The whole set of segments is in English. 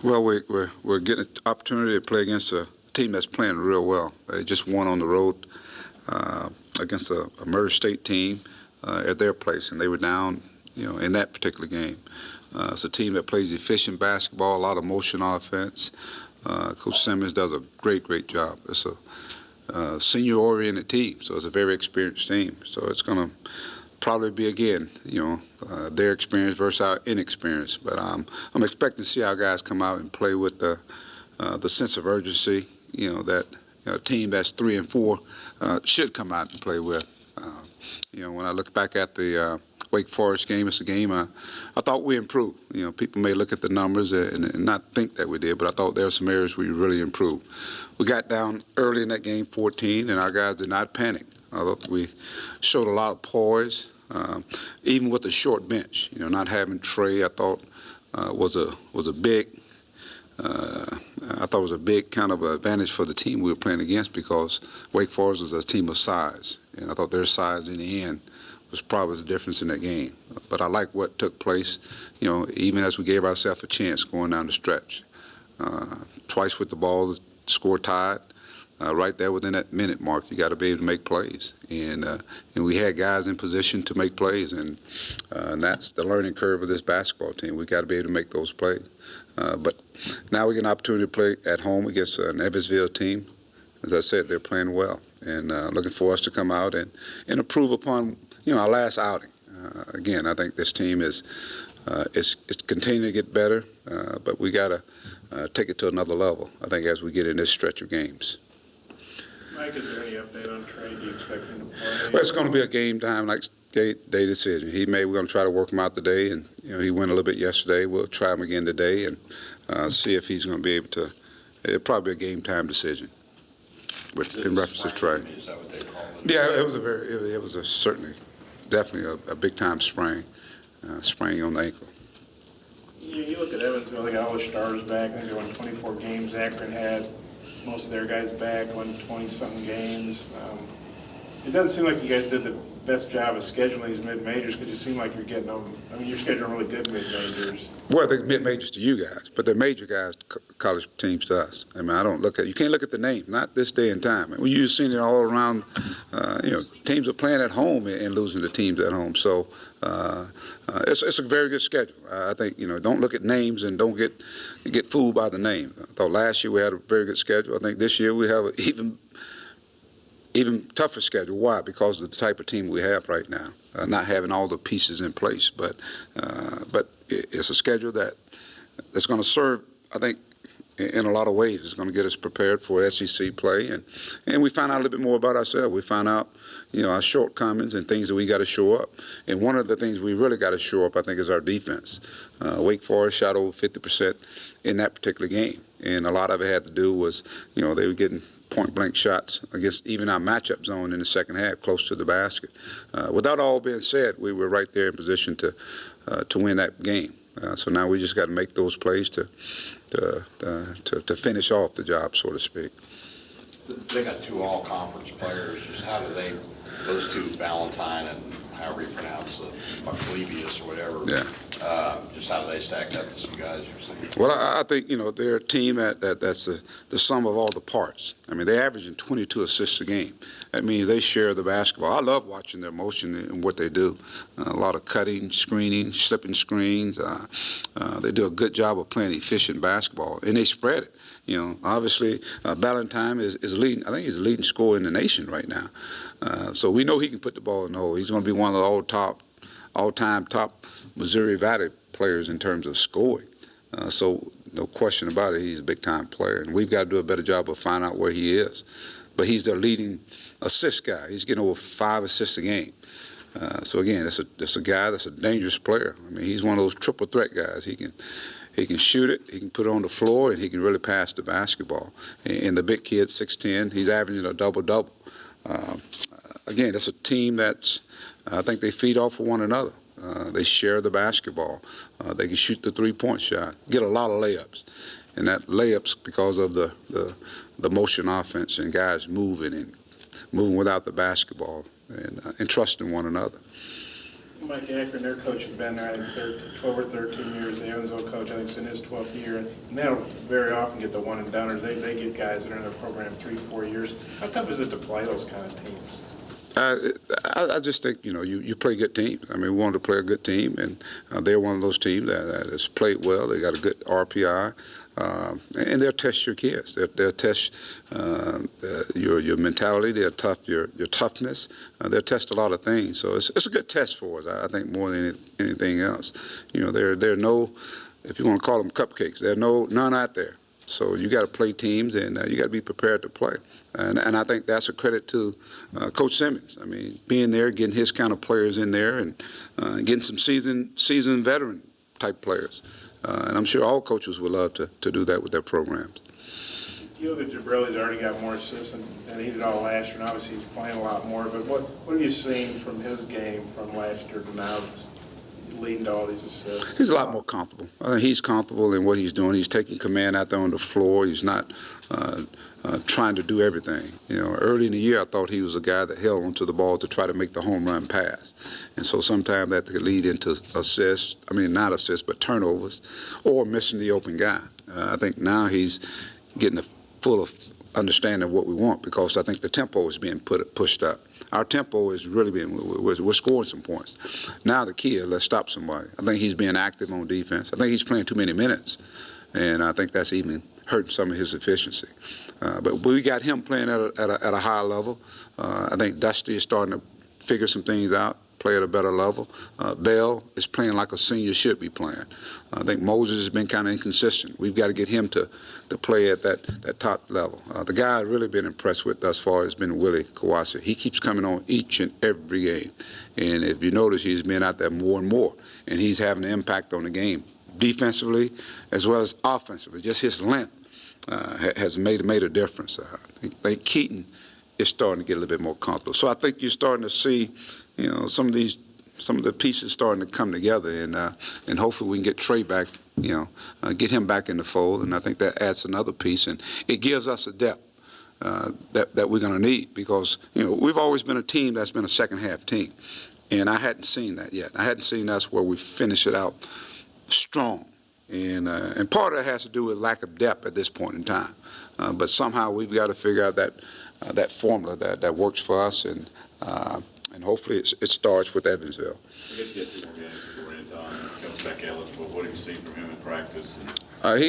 Well, we're getting an opportunity to play against a team that's playing real well. They just won on the road against a Murray State team at their place, and they were down, in that particular game. It's a team that plays efficient basketball, a lot of motion offense. Coach Simmons does a great job. It's a senior-oriented team, so it's a very experienced team. So it's going to probably be, again, their experience versus our inexperience. But I'm expecting to see our guys come out and play with the sense of urgency, that a team that's 3 and 4 should come out and play with. When I look back at the Wake Forest game, it's a game I thought we improved. People may look at the numbers and not think that we did, but I thought there were some areas we really improved. We got down early in that game, 14, and our guys did not panic. I thought we showed a lot of poise, even with the short bench. Not having Trey, I thought was a big. I thought it was a big kind of advantage for the team we were playing against, because Wake Forest was a team of size, and I thought their size in the end was probably the difference in that game. But I like what took place, even as we gave ourselves a chance going down the stretch. Twice with the ball, the score tied. Right there within that minute mark, you got to be able to make plays, and we had guys in position to make plays, and that's the learning curve of this basketball team. We got to be able to make those plays. But now we get an opportunity to play at home against an Evansville team. As I said, they're playing well, and looking for us to come out and improve upon our last outing. Again, I think this team is continuing to get better, but we got to take it to another level, I think, as we get in this stretch of games. Mike, is there any update on Trey? Do you expect him to play? Well, it's going to be a game time, like day decision. We're going to try to work him out today, and he went a little bit yesterday. We'll try him again today and see if he's going to be able to. It'll probably be a game time decision in reference to Trey. Is that what they call it? Yeah, it was certainly, definitely a big time sprain on the ankle. You look at Evansville, they got all their stars back. I think they won 24 games. Akron had most of their guys back, won 20-something games. It doesn't seem like you guys did the best job of scheduling these mid-majors, because you seem like you're getting them. I mean, you're scheduling really good mid-majors. Well, they're mid-majors to you guys, but they're major guys, college teams to us. I mean, you can't look at the name, not this day and time. I mean, you've seen it all around. Teams are playing at home and losing to teams at home. So it's a very good schedule. I think, don't look at names and don't get fooled by the name. I thought last year we had a very good schedule. I think this year we have an even tougher schedule. Why? Because of the type of team we have right now, not having all the pieces in place. But it's a schedule that's going to serve, I think, in a lot of ways. It's going to get us prepared for SEC play, and we find out a little bit more about ourselves. We find out, our shortcomings and things that we got to show up. And one of the things we really got to show up, I think, is our defense. Wake Forest shot over 50% in that particular game, and a lot of it had to do was, they were getting point-blank shots against even our matchup zone in the second half, close to the basket. With that all being said, we were right there in position to win that game. So now we just got to make those plays to finish off the job, so to speak. They got 2 all-conference players. Just how do those 2, Valentine and however you pronounce it, Maclevius or whatever, just how do they stack up with some guys you're saying? Well, I think, they're a team that's the sum of all the parts. I mean, they're averaging 22 assists a game. That means they share the basketball. I love watching their motion and what they do. A lot of cutting, screening, slipping screens. They do a good job of playing efficient basketball, and they spread it. Obviously, Valentine is leading. I think he's the leading scorer in the nation right now. So we know he can put the ball in the hole. He's going to be one of the all-time top Missouri Valley players in terms of scoring. So no question about it, he's a big-time player, and we've got to do a better job of finding out where he is. But he's their leading assist guy. He's getting over 5 assists a game. So again, it's a guy that's a dangerous player. I mean, he's one of those triple threat guys. He can shoot it, he can put it on the floor, and he can really pass the basketball. And the big kid, 6'10", he's averaging a double-double. Again, it's a team that's, I think they feed off of one another. They share the basketball. They can shoot the three-point shot, get a lot of layups. And that layups because of the motion offense and guys moving without the basketball and trusting one another. Mike Akron, their coach, has been there, I think, 12 or 13 years. The Evansville coach, I think, is in his 12th year. And they don't very often get the one-and-doneers. They get guys that are in their program 3-4 years. How tough is it to play those kind of teams? I just think, you play good teams. I mean, we wanted to play a good team, and they're one of those teams that has played well. They got a good RPI, and they'll test your kids. They'll test your mentality. They'll test your toughness. They'll test a lot of things. So it's a good test for us, I think, more than anything else. There are no, if you want to call them cupcakes, there are none out there. So you got to play teams, and you got to be prepared to play. And I think that's a credit to Coach Simmons. I mean, being there, getting his kind of players in there, and getting some seasoned veteran type players. And I'm sure all coaches would love to do that with their programs. You look at Jabril, he's already got more assists than he did all last year, and obviously he's playing a lot more. But what have you seen from his game from last year to now that's leading to all these assists? He's a lot more comfortable. I think he's comfortable in what he's doing. He's taking command out there on the floor. He's not trying to do everything. Early in the year, I thought he was a guy that held onto the ball to try to make the home run pass. And so sometimes that could lead into assists. I mean, not assists, but turnovers, or missing the open guy. I think now he's getting the full understanding of what we want, because I think the tempo is being pushed up. Our tempo is really being, we're scoring some points. Now the key is, let's stop somebody. I think he's being active on defense. I think he's playing too many minutes, and I think that's even hurting some of his efficiency. But we got him playing at a high level. I think Dusty is starting to figure some things out, play at a better level. Bell is playing like a senior should be playing. I think Moses has been kind of inconsistent. We've got to get him to play at that top level. The guy I've really been impressed with thus far has been Willie Kawasi. He keeps coming on each and every game. And if you notice, he's been out there more and more, and he's having an impact on the game, defensively as well as offensively. Just his length has made a difference. I think Keaton is starting to get a little bit more comfortable. So I think you're starting to see, some of the pieces starting to come together, and hopefully we can get Trey back, get him back in the fold, and I think that adds another piece, and it gives us a depth that we're going to need, because we've always been a team that's been a second half team, and I hadn't seen that yet. I hadn't seen us where we finish it out strong. And part of it has to do with lack of depth at this point in time. But somehow we've got to figure out that formula that works for us, and hopefully it starts with Evansville. I guess you got 2 more games before end time. Comes back eligible. What have you seen from him in practice? I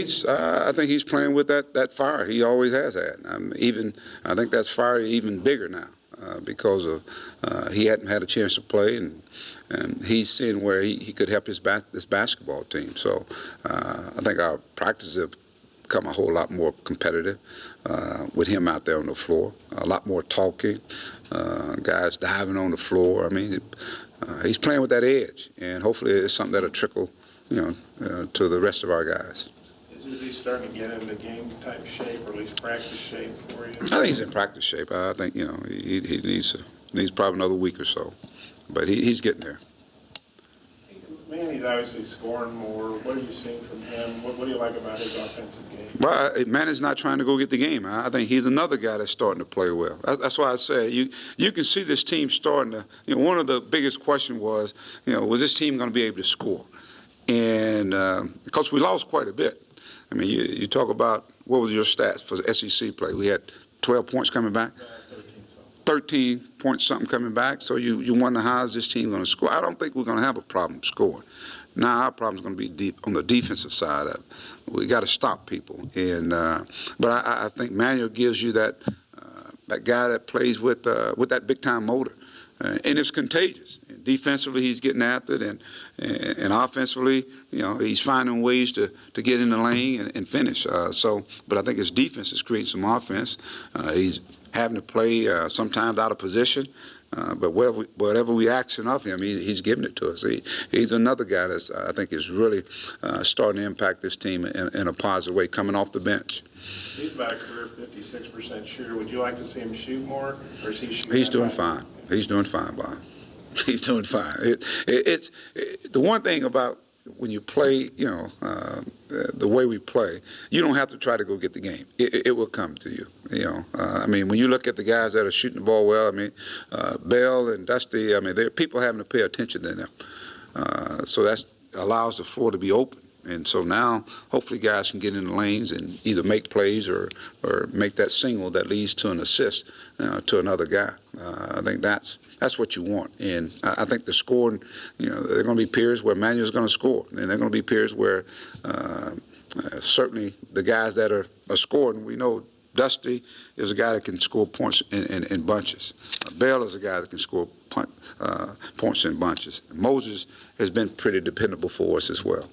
think he's playing with that fire he always has had. I think that's fire even bigger now, because he hadn't had a chance to play, and he's seeing where he could help this basketball team. So I think our practices have become a whole lot more competitive with him out there on the floor. A lot more talking, guys diving on the floor. I mean, he's playing with that edge, and hopefully it's something that'll trickle, to the rest of our guys. Is he starting to get into game-type shape, or at least practice shape for you? I think he's in practice shape. I think, he needs probably another week or so. But he's getting there. Manny's obviously scoring more. What are you seeing from him? What do you like about his offensive game? Well, Manny's not trying to go get the game. I think he's another guy that's starting to play well. That's why I say you can see this team starting to. One of the biggest questions was, was this team going to be able to score? And because we lost quite a bit. I mean, you talk about, what was your stats for the SEC play? We had 12 points coming back. 13 points something coming back, so you wonder, how is this team going to score? I don't think we're going to have a problem scoring. Now our problem is going to be deep on the defensive side of it. We got to stop people, and but I think Manuel gives you that guy that plays with that big time motor, and it's contagious. And defensively, he's getting after it, and offensively, he's finding ways to get in the lane and finish. But I think his defense is creating some offense. He's having to play sometimes out of position, but whatever we action of him, he's giving it to us. He's another guy that's, I think, is really starting to impact this team in a positive way, coming off the bench. He's about a career 56% shooter. Would you like to see him shoot more, or is he shooting? He's doing fine. He's doing fine, Bob. He's doing fine. It's the one thing about when you play, the way we play, you don't have to try to go get the game. It will come to you. I mean, when you look at the guys that are shooting the ball well, I mean, Bell and Dusty, I mean, they're people having to pay attention to them. So that allows the floor to be open. And so now, hopefully, guys can get in the lanes and either make plays or make that single that leads to an assist to another guy. I think that's what you want. And I think the scoring, there are going to be periods where Manuel's going to score, and there are going to be periods where certainly the guys that are scoring, we know Dusty is a guy that can score points in bunches. Bell is a guy that can score points in bunches. Moses has been pretty dependable for us as well.